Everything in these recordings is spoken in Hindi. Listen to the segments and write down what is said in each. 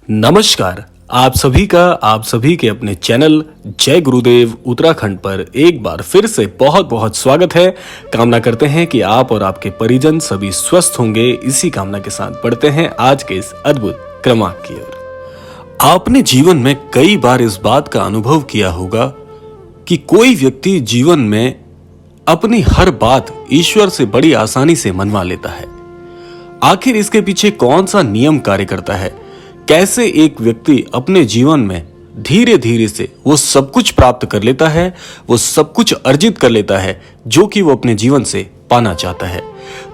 नमस्कार। आप सभी के अपने चैनल जय गुरुदेव उत्तराखंड पर एक बार फिर से बहुत बहुत स्वागत है। कामना करते हैं कि आप और आपके परिजन सभी स्वस्थ होंगे। इसी कामना के साथ बढ़ते हैं आज के इस अद्भुत क्रमांक की ओर। आपने जीवन में कई बार इस बात का अनुभव किया होगा कि कोई व्यक्ति जीवन में अपनी हर बात ईश्वर से बड़ी आसानी से मनवा लेता है। आखिर इसके पीछे कौन सा नियम कार्य करता है? कैसे एक व्यक्ति अपने जीवन में धीरे धीरे से वो सब कुछ प्राप्त कर लेता है, वो सब कुछ अर्जित कर लेता है जो कि वो अपने जीवन से पाना चाहता है।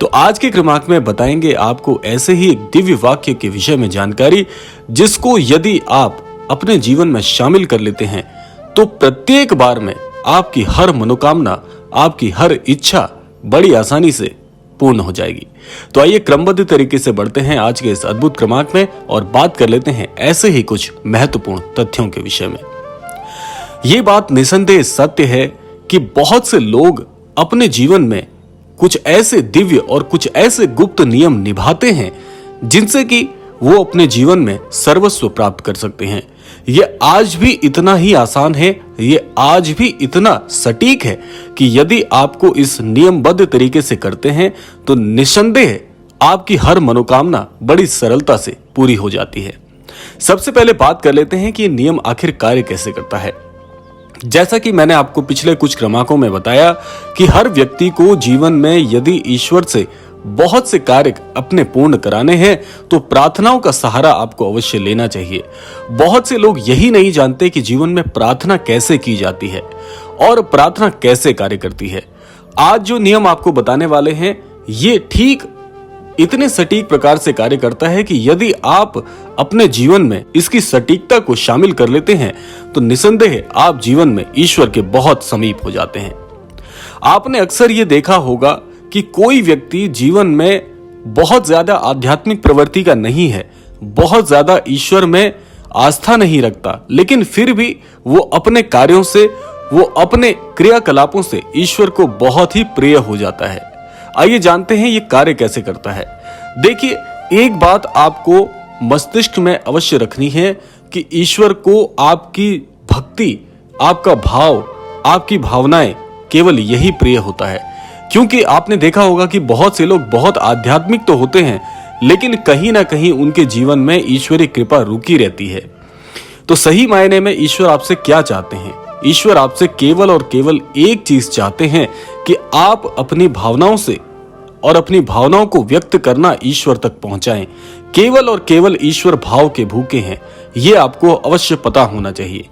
तो आज के क्रमांक में बताएंगे आपको ऐसे ही एक दिव्य वाक्य के विषय में जानकारी, जिसको यदि आप अपने जीवन में शामिल कर लेते हैं तो प्रत्येक बार में आपकी हर मनोकामना, आपकी हर इच्छा बड़ी आसानी से पूर्ण हो जाएगी। तो आइए क्रमबद्ध तरीके से बढ़ते हैं आज के इस अद्भुत क्रमांक में और बात कर लेते हैं ऐसे ही कुछ महत्वपूर्ण तथ्यों के विषय में। ये बात निसंदेह सत्य है कि बहुत से लोग अपने जीवन में कुछ ऐसे दिव्य और कुछ ऐसे गुप्त नियम निभाते हैं जिनसे कि वो अपने जीवन में सर्वस्व प्राप्त कर सकते हैं। ये आज भी इतना ही आसान है, ये आज भी इतना सटीक है कि यदि आपको इस नियमबद्ध तरीके से करते हैं तो निसंदेह आपकी हर मनोकामना बड़ी सरलता से पूरी हो जाती है। सबसे पहले बात कर लेते हैं कि ये नियम आखिर कार्य कैसे करता है। जैसा कि मैंने आपको पिछले कुछ क्रमांकों में बताया कि हर व्यक्ति को जीवन में यदि ईश्वर से बहुत से कार्य अपने पूर्ण कराने हैं तो प्रार्थनाओं का सहारा आपको अवश्य लेना चाहिए। बहुत से लोग यही नहीं जानते कि जीवन में प्रार्थना कैसे की जाती है और प्रार्थना कैसे कार्य करती है। आज जो नियम आपको बताने वाले हैं ये ठीक इतने सटीक प्रकार से कार्य करता है कि यदि आप अपने जीवन में इसकी सटीकता को शामिल कर लेते हैं तो निसंदेह आप जीवन में ईश्वर के बहुत समीप हो जाते हैं। आपने अक्सर ये देखा होगा कि कोई व्यक्ति जीवन में बहुत ज्यादा आध्यात्मिक प्रवृत्ति का नहीं है, बहुत ज्यादा ईश्वर में आस्था नहीं रखता, लेकिन फिर भी वो अपने कार्यों से, वो अपने क्रियाकलापों से ईश्वर को बहुत ही प्रिय हो जाता है। आइए जानते हैं ये कार्य कैसे करता है। देखिए, एक बात आपको मस्तिष्क में अवश्य रखनी है कि ईश्वर को आपकी भक्ति, आपका भाव, आपकी भावनाएं केवल यही प्रिय होता है। क्योंकि आपने देखा होगा कि बहुत से लोग बहुत आध्यात्मिक तो होते हैं लेकिन कहीं ना कहीं उनके जीवन में ईश्वरीय कृपा रुकी रहती है। तो सही मायने में ईश्वर आपसे क्या चाहते हैं? ईश्वर आपसे केवल और केवल एक चीज चाहते हैं कि आप अपनी भावनाओं से और अपनी भावनाओं को व्यक्त करना ईश्वर तक पहुंचाएं। केवल और केवल ईश्वर भाव के भूखे हैं, ये आपको अवश्य पता होना चाहिए।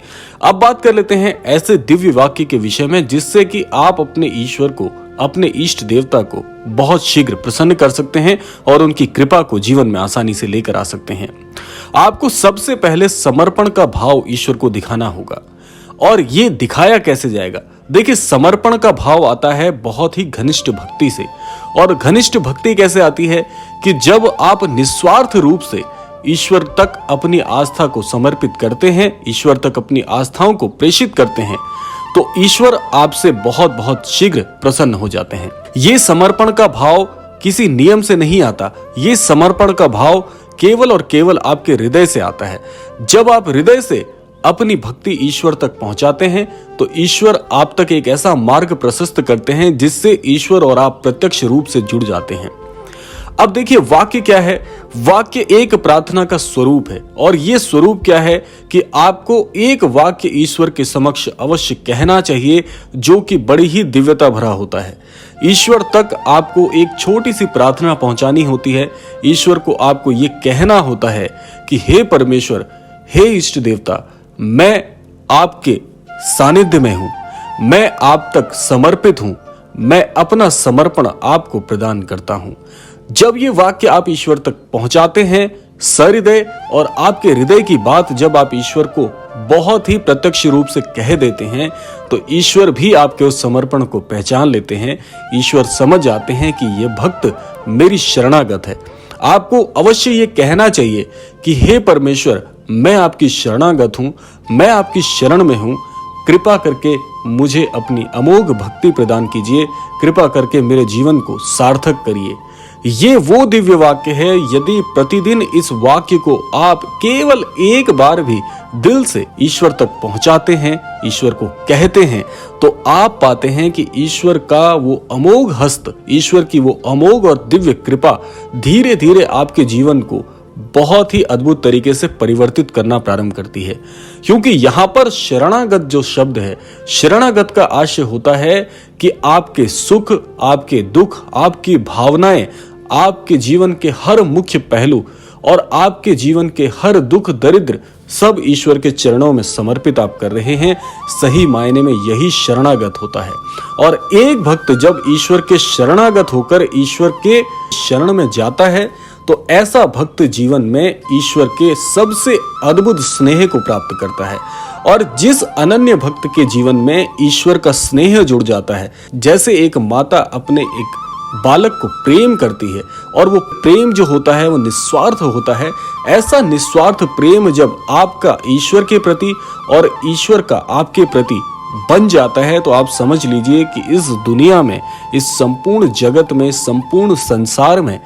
अब बात कर लेते हैं ऐसे दिव्य वाक्य के विषय में जिससे कि आप अपने ईश्वर को, अपने इष्ट देवता को बहुत शीघ्र प्रसन्न कर सकते हैं और उनकी कृपा को जीवन में आसानी से लेकर आ सकते हैं। आपको सबसे पहले समर्पण का भाव ईश्वर को दिखाना होगा। और ये दिखाया कैसे जाएगा? देखिए, समर्पण का भाव आता है बहुत ही घनिष्ठ भक्ति से। और घनिष्ठ भक्ति कैसे आती है कि जब आप निस्वार्थ रूप से ईश्वर तक अपनी आस्था को समर्पित करते हैं, ईश्वर तक अपनी आस्थाओं को प्रेषित करते हैं, तो ईश्वर आपसे बहुत बहुत शीघ्र प्रसन्न हो जाते हैं। ये समर्पण का भाव किसी नियम से नहीं आता, ये समर्पण का भाव केवल और केवल आपके हृदय से आता है। जब आप हृदय से अपनी भक्ति ईश्वर तक पहुंचाते हैं तो ईश्वर आप तक एक ऐसा मार्ग प्रशस्त करते हैं जिससे ईश्वर और आप प्रत्यक्ष रूप से जुड़ जाते हैं। अब देखिए, वाक्य क्या है? वाक्य एक प्रार्थना का स्वरूप है। और यह स्वरूप क्या है कि आपको एक वाक्य ईश्वर के समक्ष अवश्य कहना चाहिए जो कि बड़ी ही दिव्यता भरा होता है। ईश्वर तक आपको एक छोटी सी प्रार्थना पहुंचानी होती है। ईश्वर को आपको ये कहना होता है कि हे परमेश्वर, हे इष्ट देवता, मैं आपके सानिध्य में हूं, मैं आप तक समर्पित हूं, मैं अपना समर्पण आपको प्रदान करता हूं। जब ये वाक्य आप ईश्वर तक पहुंचाते हैं सहृदय, और आपके हृदय की बात जब आप ईश्वर को बहुत ही प्रत्यक्ष रूप से कह देते हैं तो ईश्वर भी आपके उस समर्पण को पहचान लेते हैं। ईश्वर समझ जाते हैं कि ये भक्त मेरी शरणागत है। आपको अवश्य ये कहना चाहिए कि हे परमेश्वर, मैं आपकी शरणागत हूं, मैं आपकी शरण में हूं, कृपा करके मुझे अपनी अमोघ भक्ति प्रदान कीजिए, कृपा करके मेरे जीवन को सार्थक करिए, ये वो दिव्य वाक्य है, यदि प्रतिदिन इस वाक्य को आप केवल एक बार भी दिल से ईश्वर तक पहुंचाते हैं, ईश्वर को कहते हैं, तो आप पाते हैं कि ईश्वर का वो अमोघ हस्त, ईश्वर की वो अमोघ और दिव्य कृपा धीरे धीरे आपके जीवन को बहुत ही अद्भुत तरीके से परिवर्तित करना प्रारंभ करती है। क्योंकि यहां पर शरणागत जो शब्द है, शरणागत का आशय होता है कि आपके सुख, आपके दुख, आपकी भावनाएं, आपके जीवन के हर मुख्य पहलू और आपके जीवन के हर दुख दरिद्र सब ईश्वर के चरणों में समर्पित आप कर रहे हैं। सही मायने में यही शरणागत होता है। और एक भक्त जब ईश्वर के शरणागत होकर ईश्वर के शरण में जाता है, तो ऐसा भक्त जीवन में ईश्वर के सबसे अद्भुत स्नेह को प्राप्त करता है। और जिस अनन्य भक्त के जीवन में ईश्वर का स्नेह जुड़ जाता है, जैसे एक माता अपने एक बालक को प्रेम करती है और वो प्रेम जो होता है वो निस्वार्थ होता है, ऐसा निस्वार्थ प्रेम जब आपका ईश्वर के प्रति और ईश्वर का आपके प्रति बन जाता है, तो आप समझ लीजिए कि इस दुनिया में, इस संपूर्ण जगत में, संपूर्ण संसार में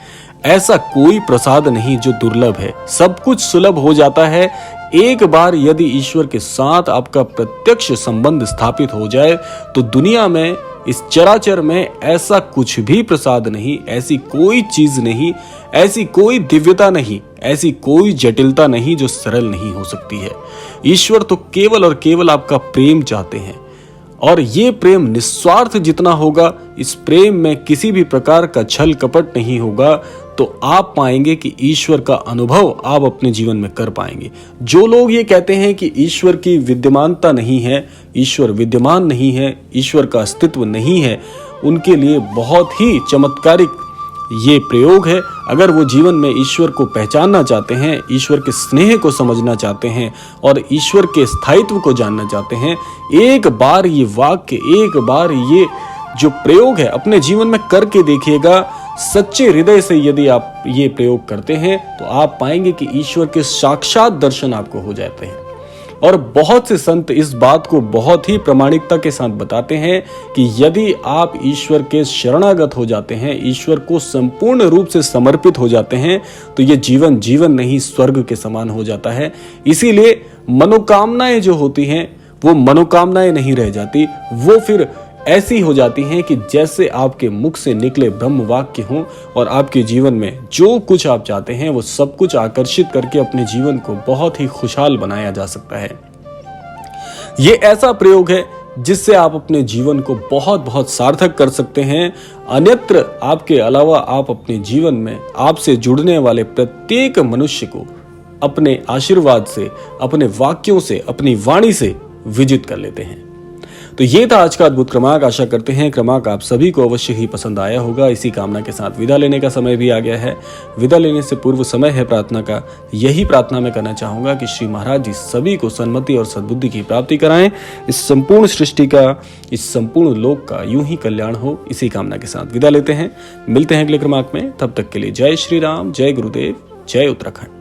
ऐसा कोई प्रसाद नहीं जो दुर्लभ है। सब कुछ सुलभ हो जाता है। एक बार यदि ईश्वर के साथ आपका प्रत्यक्ष संबंध स्थापित हो जाए, तो दुनिया में, इस चराचर में ऐसा कुछ भी प्रसाद नहीं, ऐसी कोई चीज नहीं, ऐसी कोई दिव्यता नहीं, ऐसी कोई जटिलता नहीं जो सरल नहीं हो सकती है। ईश्वर तो केवल और केवल आपका प्रेम चाहते हैं, और ये प्रेम निस्वार्थ जितना होगा, इस प्रेम में किसी भी प्रकार का छल कपट नहीं होगा, तो आप पाएंगे कि ईश्वर का अनुभव आप अपने जीवन में कर पाएंगे। जो लोग ये कहते हैं कि ईश्वर की विद्यमानता नहीं है, ईश्वर विद्यमान नहीं है, ईश्वर का अस्तित्व नहीं है, उनके लिए बहुत ही चमत्कारिक ये प्रयोग है। अगर वो जीवन में ईश्वर को पहचानना चाहते हैं, ईश्वर के स्नेह को समझना चाहते हैं और ईश्वर के स्थायित्व को जानना चाहते हैं, एक बार ये वाक्य, एक बार ये जो प्रयोग है अपने जीवन में करके देखिएगा। सच्चे हृदय से यदि आप ये प्रयोग करते हैं, तो आप पाएंगे कि ईश्वर के साक्षात दर्शन आपको हो जाते हैं। और बहुत से संत इस बात को बहुत ही प्रामाणिकता के साथ बताते हैं कि यदि आप ईश्वर के शरणागत हो जाते हैं, ईश्वर को संपूर्ण रूप से समर्पित हो जाते हैं, तो ये जीवन जीवन नहीं स्वर्ग के समान हो जाता है। इसीलिए मनोकामनाएं जो होती हैं, वो मनोकामनाएं नहीं रह जाती, वो फिर ऐसी हो जाती हैं कि जैसे आपके मुख से निकले ब्रह्म वाक्य हों, और आपके जीवन में जो कुछ आप चाहते हैं वो सब कुछ आकर्षित करके अपने जीवन को बहुत ही खुशहाल बनाया जा सकता है। ये ऐसा प्रयोग है जिससे आप अपने जीवन को बहुत बहुत सार्थक कर सकते हैं। अन्यत्र आपके अलावा आप अपने जीवन में आपसे जुड़ने वाले प्रत्येक मनुष्य को अपने आशीर्वाद से, अपने वाक्यों से, अपनी वाणी से विजित कर लेते हैं। तो ये था आज का अद्भुत क्रमांक। आशा करते हैं क्रमांक आप सभी को अवश्य ही पसंद आया होगा। इसी कामना के साथ विदा लेने का समय भी आ गया है। विदा लेने से पूर्व समय है प्रार्थना का। यही प्रार्थना मैं करना चाहूंगा कि श्री महाराज जी सभी को सन्मति और सद्बुद्धि की प्राप्ति कराएं। इस संपूर्ण सृष्टि का, इस संपूर्ण लोक का यूं ही कल्याण हो, इसी कामना के साथ विदा लेते हैं। मिलते हैं अगले क्रमांक में। तब तक के लिए जय श्री राम, जय गुरुदेव, जय उत्तराखंड।